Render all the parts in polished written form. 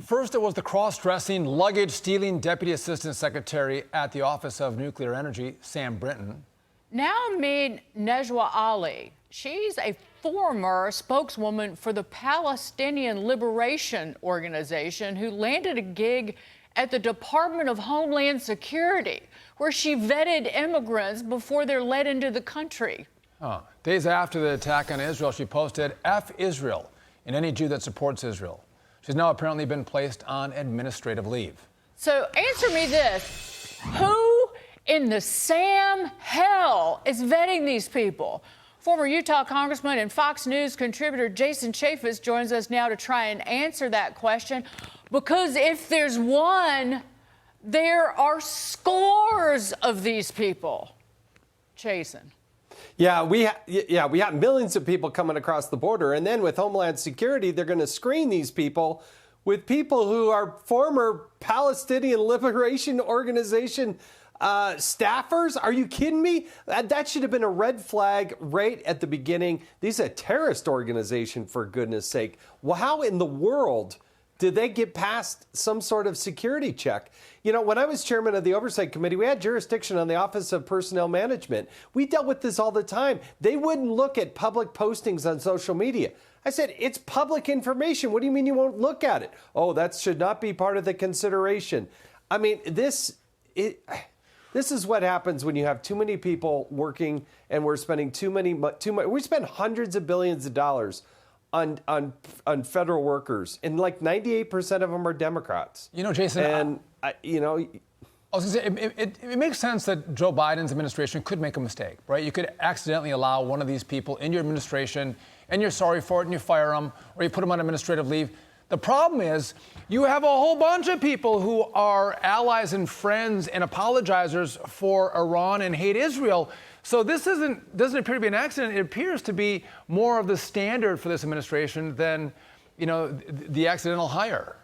First, it was the cross-dressing, luggage-stealing Deputy Assistant Secretary at the Office of Nuclear Energy, Sam Brinton. Now meet Najwa Ali. She's a former spokeswoman for the Palestinian Liberation Organization who landed a gig at the Department of Homeland Security, where she vetted immigrants before they're let into the country. Days after the attack on Israel, she posted, "F Israel," and any Jew that supports Israel. She's now apparently been placed on administrative leave. So answer me this. Who in the Sam hell is vetting these people? Former Utah Congressman and Fox News contributor Jason Chaffetz joins us now to try and answer that question. Because if there's one, there are scores of these people. Jason. Yeah, we have millions of people coming across the border. And then with Homeland Security, they're going to screen these people with people who are former Palestinian Liberation Organization staffers. Are you kidding me? That should have been a red flag right at the beginning. These are a terrorist organization, for goodness sake. Well, how in the world did they get past some sort of security check? You know, when I was chairman of the Oversight Committee, we had jurisdiction on the Office of Personnel Management. We dealt with this all the time. They wouldn't look at public postings on social media. I said, it's public information. What do you mean you won't look at it? Oh, that should not be part of the consideration. I mean, this is what happens when you have too many people working and we're spending too much. We spend hundreds of billions of dollars on federal workers, and like 98% of them are Democrats. You know, Jason, and I was going to say, it makes sense that Joe Biden's administration could make a mistake, right? You could accidentally allow one of these people in your administration, and you're sorry for it, and you fire them, or you put them on administrative leave. The problem is you have a whole bunch of people who are allies and friends and apologizers for Iran and hate Israel. So this doesn't appear to be an accident. It appears to be more of the standard for this administration than, the accidental hire.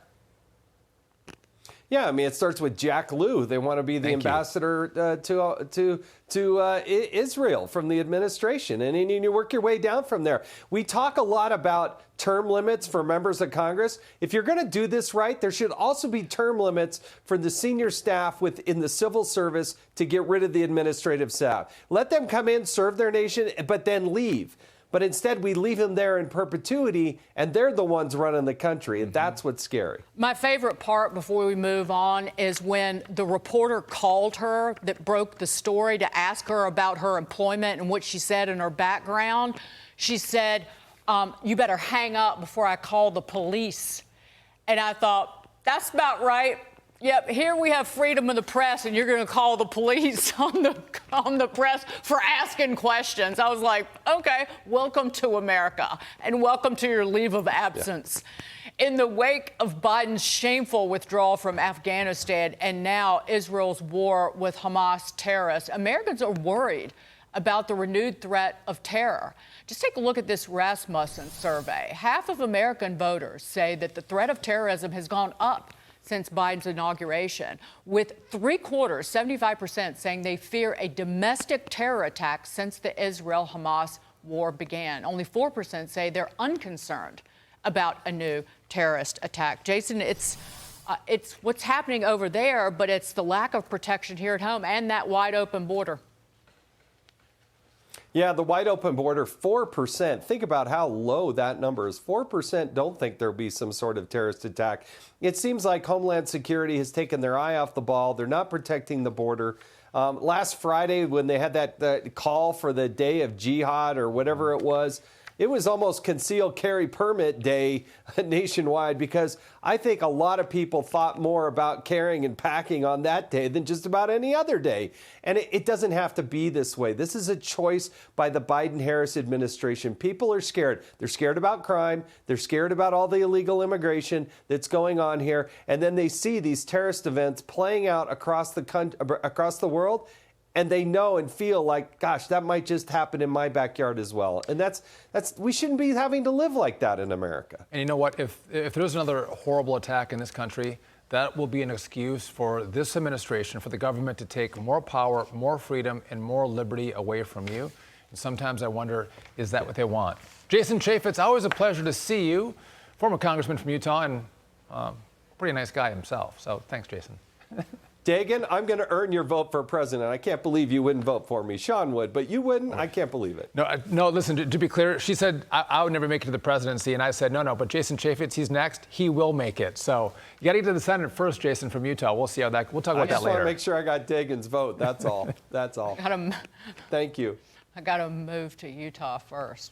Yeah, I mean, it starts with Jack Lew. They want to be the ambassador to Israel from the administration. And then you work your way down from there. We talk a lot about term limits for members of Congress. If you're going to do this right, there should also be term limits for the senior staff within the civil service to get rid of the administrative staff. Let them come in, serve their nation, but then leave. But instead, we leave them there in perpetuity, and they're the ones running the country, and that's what's scary. My favorite part before we move on is when the reporter called her that broke the story to ask her about her employment and what she said in her background. She said, you better hang up before I call the police. And I thought, that's about right. Yep, here we have freedom of the press, and you're going to call the police on the press for asking questions. I was like, okay, welcome to America, and welcome to your leave of absence. Yeah. In the wake of Biden's shameful withdrawal from Afghanistan and now Israel's war with Hamas terrorists, Americans are worried about the renewed threat of terror. Just take a look at this Rasmussen survey. Half of American voters say that the threat of terrorism has gone up since Biden's inauguration, with 3/4, 75%, saying they fear a domestic terror attack since the Israel-Hamas war began. Only 4% say they're unconcerned about a new terrorist attack. Jason, it's what's happening over there, but it's the lack of protection here at home and that wide open border. Yeah, the wide open border, 4%. Think about how low that number is. 4% don't think there'll be some sort of terrorist attack. It seems like Homeland Security has taken their eye off the ball. They're not protecting the border. Last Friday, when they had that call for the day of jihad or whatever it was almost concealed carry permit day nationwide, because I think a lot of people thought more about carrying and packing on that day than just about any other day. And it doesn't have to be this way. This is a choice by the Biden-Harris administration. People are scared. They're scared about crime. They're scared about all the illegal immigration that's going on here. And then they see these terrorist events playing out across the world. And they know and feel like, gosh, that might just happen in my backyard as well. And we shouldn't be having to live like that in America. And you know what? If there's another horrible attack in this country, that will be an excuse for this administration, for the government to take more power, more freedom, and more liberty away from you. And sometimes I wonder, is that what they want? Jason Chaffetz, always a pleasure to see you. Former congressman from Utah and pretty nice guy himself. So thanks, Jason. Dagan, I'm going to earn your vote for president. I can't believe you wouldn't vote for me. Sean would, but you wouldn't? I can't believe it. No, listen, to be clear, she said I would never make it to the presidency, and I said, no, but Jason Chaffetz, he's next. He will make it. So you got to get to the Senate first, Jason, from Utah. We'll see how that, we'll talk about that later. I just want to make sure I got Dagan's vote. That's all. That's all. Thank you. I got to move to Utah first.